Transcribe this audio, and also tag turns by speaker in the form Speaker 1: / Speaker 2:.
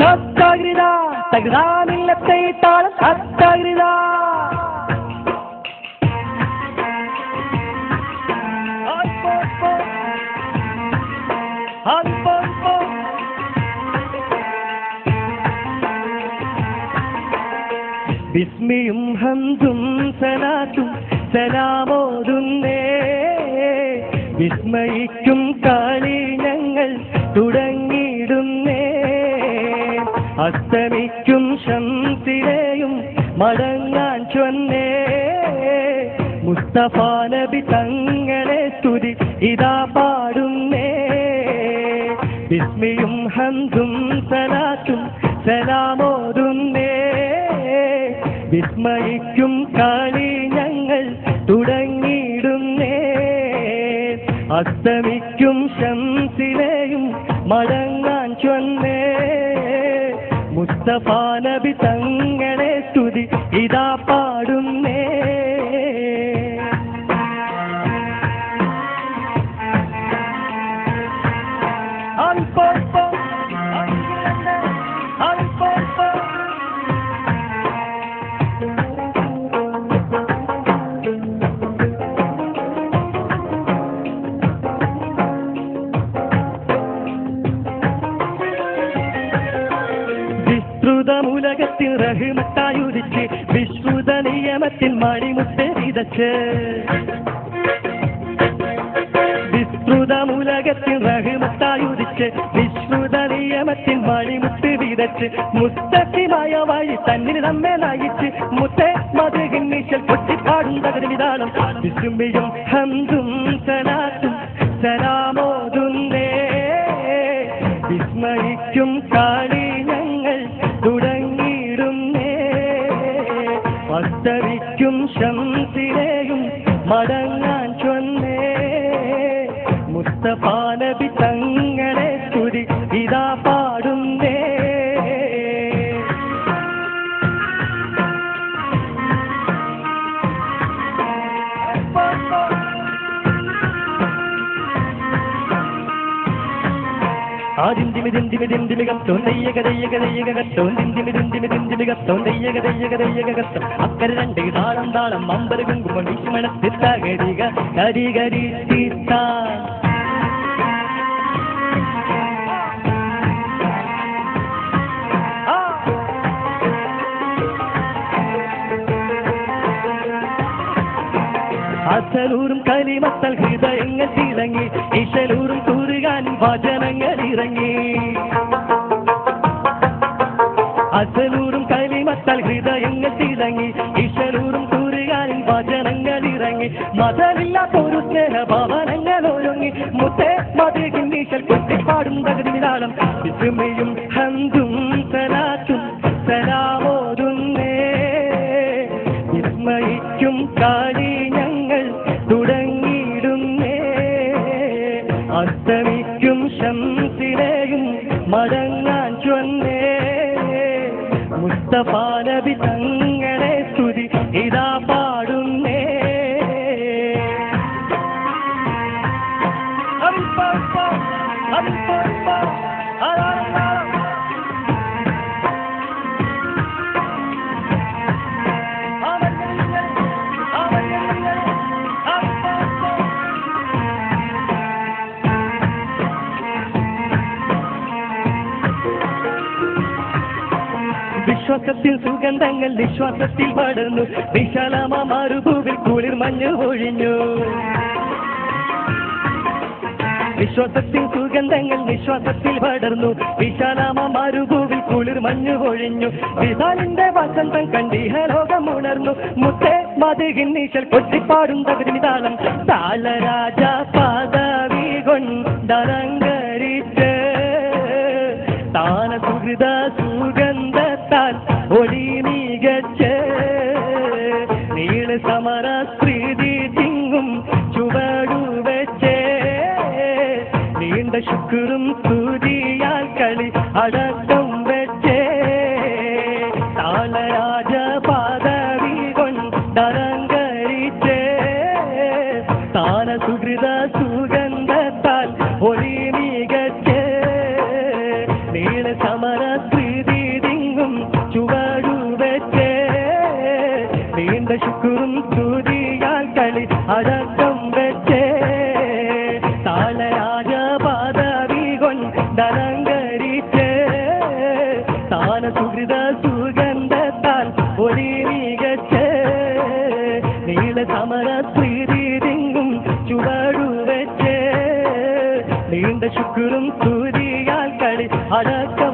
Speaker 1: തത്തകൃതാ തകൃതാമില്ലത്തെ താളം തത്തകൃതാ ബിസ്മിയും ഹംദും സലാത്തും സലാമോതുന്നേ വിസ്മയിക്കും കളി ഞങ്ങൾ തുടങ്ങിയിടുന്നേ അസ്തമിക്കും ശംസിലെയും മടങ്ങാൻ ചൊന്നേ മുസ്തഫ നബി തങ്ങളെ സ്തുതി ഇതാ പാടുന്നേ ബിസ്മിയും ഹംദും സലാത്തും സലാമോതുന്നേ വിസ്മയിക്കും കളി ഞങ്ങൾ തുടങ്ങിയിടുന്നേ അസ്തമിക്കും ശംസിലെയും മടങ്ങാൻ ചൊന്നേ മുസ്തഫ നബി തങ്ങളെ സ്തുതി ഇതാ പാടുന്നേ വിശ്രുതമുലകത്തിൽ റഹ്മത്തായുദിച്ച് വിശ്രുത നിയമത്തിൽ മണിമുത്ത് വിതച്ച് വിശ്രുതമുലകത്തിൽ റഹ്മത്തായുദിച്ച് വിശ്രുത നിയമത്തിൽ മണിമുത്ത് വിതച്ച് മുസ്തഖിമായ വഴി തന്നിൽ നമ്മെ നയിച്ച് മുത്തേ മധുകിന്നീശൽ പൊട്ടിപ്പാടും തകരുവിതാളം വിസ്മിയും ഹംദും സലാത്തും സലാമോതുന്നേ വിസ്മയിക്കും കളി ഞങ്ങൾ തുടങ്ങിയിടുന്നേ അസ്തമിക്കും ശംസിലെയും മടങ്ങാൻ ചൊന്നേ മുസ്തഫ നബി തങ്ങളെ സ്തുതി ഇതാ പാടുന്നേ അക്കര രണ്ട് താളം താളം അമ്പര കുങ്കുമം വിസ്മണത്തിരിക കരികരി അസലൂറും കലിമത്തൽ ഹൃദയങ്ങൾ തിളങ്ങി ഇശലൂറും തൂറുകാൻ വചനങ്ങൾ ഇറങ്ങി അസലൂറും കലിമത്തൽ ഹൃദയങ്ങൾ തിളങ്ങി ഇശലൂറും തൂറുകാൻ വചനങ്ങൾ ഇറങ്ങി മതമില്ലാത്തൊരു സ്നേഹഭവനങ്ങൾ ഒരുങ്ങി മുത്തേ മധുകിന്നീശൽ കുട്ടിപ്പാടും തകരുവിതാളം വിസ്മയും ഹംദും സലാത്തും സലാമോതുന്നേ വിസ്മയിക്കും കളി ഞങ്ങൾ തുടങ്ങിയിടുന്നേ അസ്തമിക്കും ശംസിലെയും മടങ്ങാൻ ചൊന്നേ മുസ്തഫ നബി തങ്ങളെ സ്തുതി ഇതാ പാടുന്നേ വിശ്വാസത്തിൽ സുഗന്ധങ്ങൾ നിശ്വാസത്തിൽ പടർന്നു വിശാലമാ മരുഭൂവിൽ കുളിർ മഞ്ഞ് ഒഴിഞ്ഞു വിശ്വാസത്തിൽ സുഗന്ധങ്ങൾ നിശ്വാസത്തിൽ പടർന്നു വിശാലമാ മരുഭൂവിൽ കുളിർ മഞ്ഞ് ഒഴിഞ്ഞു വിശാലിന്റെ വസന്തം കണ്ടിഹലോകം ഉണർന്നു മുത്തേ മധുകിന്നീശൽ കൊട്ടിപ്പാടും തകരുവിതാളം താളരാജ പദവി കൊണ്ടലങ്കരിച്ച് താന സുഹൃത സുഗന്ധത്താൽ ഒളി മികച്ച് നീള സമര സ്ത്രീതി തിങ്ങും ചുവടു വെച്ച് നീണ്ട ശുക്രും സ്തുതിയാൽ കളി അടക്കം വെച്ച് താളരാജ പദവി കൊണ്ടലങ്കരിച്ച് താന സുഹൃത സുഗന്ധത്താൽ ഒളി മികച്ച് അടക്കം വെച്ചേ താളരാജ പദവി കൊണ്ടലങ്കരിച്ചേ താന സുഹൃത സുഗന്ധത്താൽ ഒരു മികച്ചേ നീല സമര സ്ത്രീതിങ്ങും ചുവടുവെച്ചേ നീണ്ട ശുക്രും സൂര്യാൽ കളി അടക്കം